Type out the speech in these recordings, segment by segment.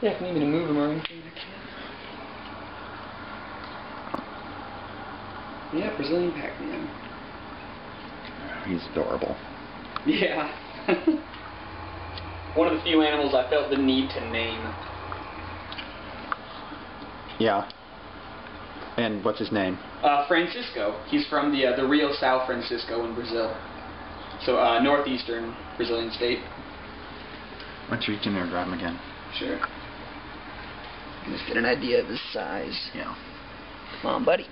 Yeah, if you need me to move him or anything, I can. Yeah, Brazilian Pac-Man. He's adorable. Yeah. One of the few animals I felt the need to name. Yeah. And what's his name? Francisco. He's from the Rio São Francisco in Brazil. So, northeastern Brazilian state. Why don't you reach in there and grab him again? Sure. Just get an idea of his size. Yeah. Come on, buddy.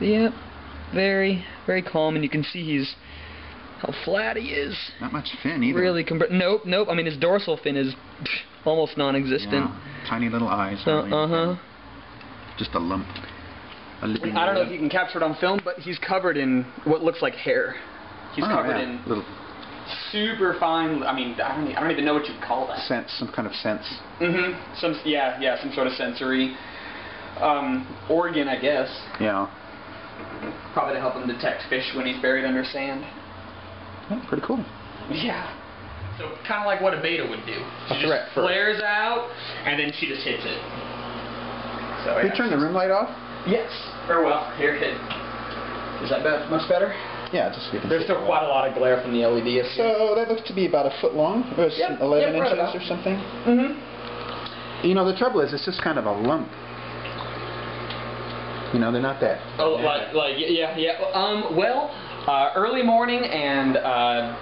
Yep. Very, very calm, and you can see how flat he is. Not much fin either. Really, nope. I mean, his dorsal fin is almost non-existent. Yeah. Tiny little eyes. Just a lump. I don't know if you can capture it on film, but he's covered in what looks like hair. He's covered in little super fine. I mean, I don't even know what you'd call that. Sense, some kind of sense. Some sort of sensory organ, I guess. Yeah. Probably to help him detect fish when he's buried under sand. Yeah, pretty cool. Yeah. So kind of like what a beta would do. She just flares out, and then she just hits it. So Did you turn the room light off? Yes. Or well, here it is. Is that much better? Yeah, just so you can There's still quite a lot of glare from the LED. So that looks to be about a foot long. Or 11 inches or something. You know, the trouble is, it's just kind of a lump. You know, they're not that. Oh, well, early morning and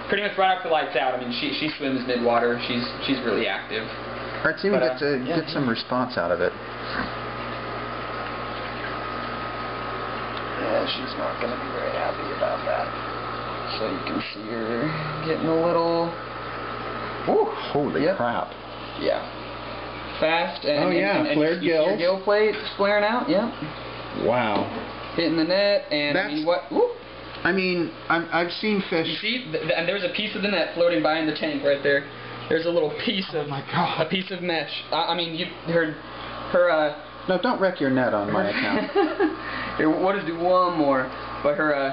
pretty much right after lights out. I mean, she swims mid-water. She's really active. All right, see, we get some response out of it. Yeah, she's not going to be very happy about that. So you can see her getting a little... Ooh, holy crap. Yeah. Fast and, flared gills. Your gill plate flaring out, Wow. Hitting the net, and I mean, what? Ooh. I mean, I've seen fish. You see, and there's a piece of the net floating by in the tank right there. There's a little piece of a piece of mesh. I mean, her. No, don't wreck your net on my account. Here, we'll just do one more, but her.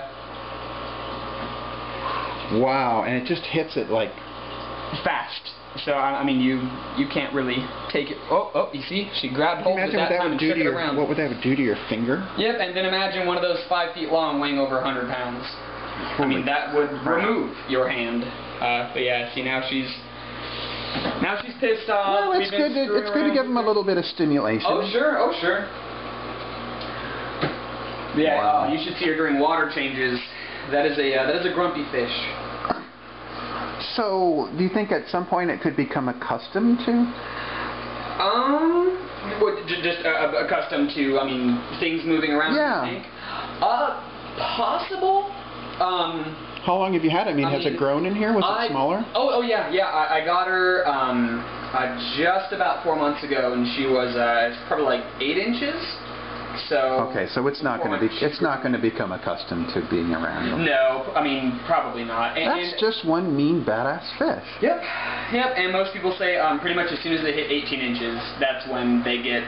Wow, and it just hits it like fast. So I mean, you can't really take it. Oh, you see, she grabbed hold of it that time and shook it around. What would that do to your finger? Yep, and then imagine one of those 5 feet long, weighing over 100 pounds. I mean, that would remove your hand. But yeah, see, now she's pissed off. Well, it's good to give them a little bit of stimulation. Oh sure. Yeah, wow. You should see her during water changes. That is a grumpy fish. So, do you think at some point it could become accustomed to? Just accustomed to, I mean, things moving around in the tank? Possible. How long have you had it? I mean, has it grown in here? Was it smaller? Oh yeah. I got her just about 4 months ago, and she was probably like 8 inches. So okay, so it's not going to become accustomed to being around them. No, I mean probably not. That's just one mean badass fish. Yep. And most people say pretty much as soon as they hit 18 inches, that's when they get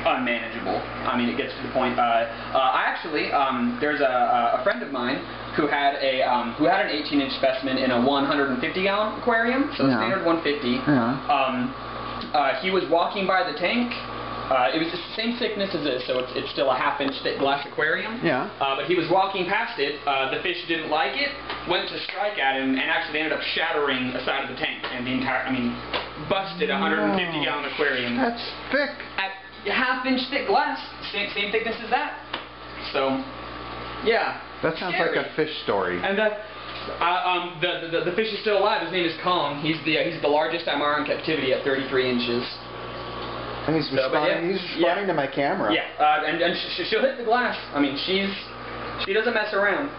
unmanageable. I mean, it gets to the point. There's a friend of mine who had an 18-inch specimen in a 150-gallon aquarium, so standard 150. Yeah. He was walking by the tank. It was the same thickness as this, so it's still a half-inch thick glass aquarium. Yeah. But he was walking past it. The fish didn't like it, went to strike at him, and actually ended up shattering the side of the tank and busted a 150-gallon aquarium. That's thick. At half-inch thick glass, same thickness as that. So, yeah. That sounds like a fish story. And the fish is still alive. His name is Kong. He's the largest Aimara in captivity at 33 inches. And he's responding to my camera. Yeah, and she'll hit the glass. I mean, she doesn't mess around.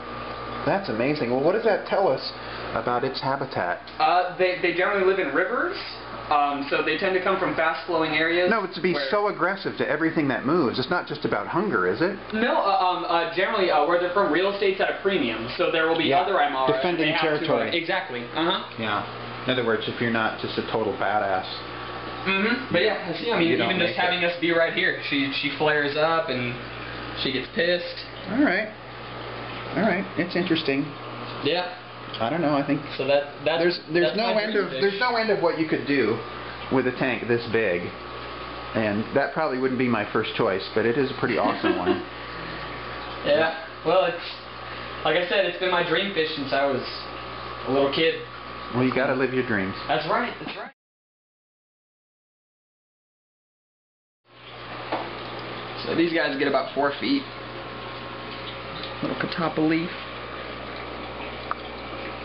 That's amazing. Well, what does that tell us about its habitat? They generally live in rivers, so they tend to come from fast-flowing areas. No, it's to be so aggressive to everything that moves. It's not just about hunger, is it? No, generally, where they're from, real estate's at a premium, so there will be other Aimara. Defending territory. Exactly. Yeah. In other words, if you're not just a total badass. But yeah, see, I mean, even just having us be right here, she flares up and she gets pissed. All right. It's interesting. Yeah. I don't know. I think So that's there's that's no my end dream of fish. there's no end of what you could do with a tank this big, and that probably wouldn't be my first choice, but it is a pretty awesome one. Yeah. Well, it's like I said, it's been my dream fish since I was a little kid. Well, you got to live your dreams. That's right. That's right. So these guys get about 4 feet. Little catappa leaf.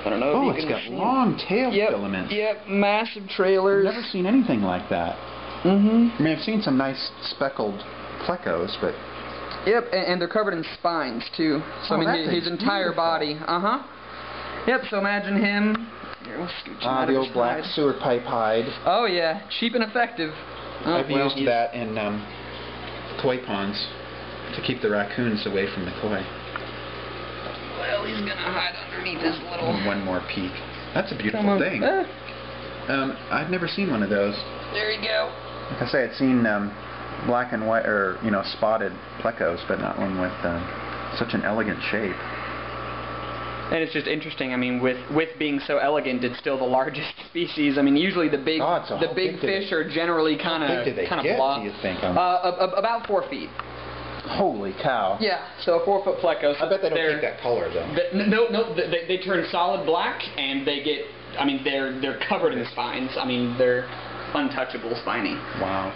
I don't know Oh, if it's you got can see long tail Yep, filaments. Yep, massive trailers. I've never seen anything like that. Mm-hmm. I mean, I've seen some nice speckled plecos, but Yep, and they're covered in spines too. So Oh, I that mean, his thing's entire beautiful. body. Uh-huh. Yep. So imagine him. Here, we'll scooch him out the of old his black hide. sewer pipe hide. Oh yeah, cheap and effective. Oh, I've well, used he's- that in koi ponds to keep the raccoons away from the koi. Well, he's gonna hide underneath his little. And one more peek. That's a Come beautiful on. thing. I've never seen one of those. There you go. Like I say, I'd seen black and white, or spotted plecos, but not one with such an elegant shape. And it's just interesting. I mean, with being so elegant, it's still the largest species. I mean, usually the big God, so how big big do they- fish are generally kind big do they of get, blah. do you think? About 4 feet. Holy cow! Yeah. So a 4-foot pleco. So I bet they don't they're- keep that color though. No, they turn solid black, and they get. I mean, they're covered in spines. I mean, they're untouchable, spiny. Wow.